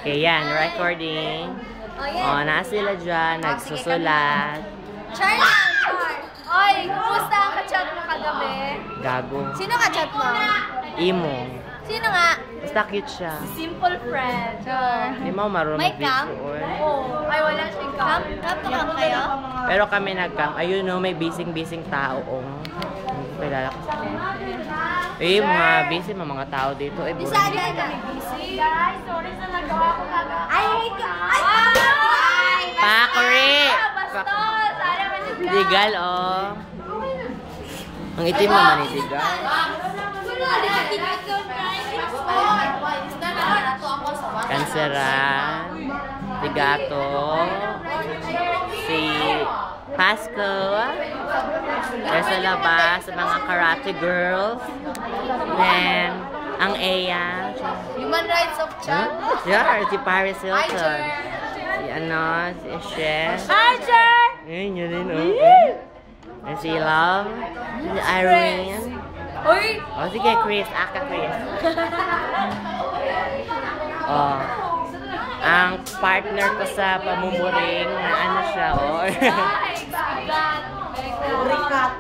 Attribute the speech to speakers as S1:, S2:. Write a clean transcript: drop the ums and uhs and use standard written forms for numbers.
S1: Okay, yan. Recording. Oh, nasa sila dyan. Nagsusulat.
S2: Char lang, Char. Oy, kumusta ang ka-chat mo kagabi?
S1: Gago.
S2: Sino ka-chat mo?
S1: Imo.
S2: Sino nga?
S1: Basta cute siya.
S2: Simple friend. Char.
S1: Hindi mo marunong
S2: May cam? Oo. Ay, wala siyang cam. Cam to cam kayo?
S1: Pero kami nag-cam. Ayun no, may bising-bising tao. Kilala ko sa mga busy, mga tao dito.
S2: Bisa na kami busy. Guys, sorry sa nagawa ko kagabi. I hate you. Ay!
S1: Pakri!
S2: Bastos! Sana man yung
S1: Tigal, oh. Ang itim naman ni Tigal. Kanseran, Tigato, si Pasco, there's sa labas, mga karate girls, then, ang Eya.
S2: Human Rights of Chad.
S1: Yeah, si Paris Hilton. Si ano, si Chef.
S2: Hi, Char!
S1: Ayun, yun rin, oh. And si Love, si Irene.
S2: Uy!
S1: Oh, sige, Chris. Aka, Chris. Oh. Ang partner ko sa pamumuring, na ano siya, oh.
S2: Rikat.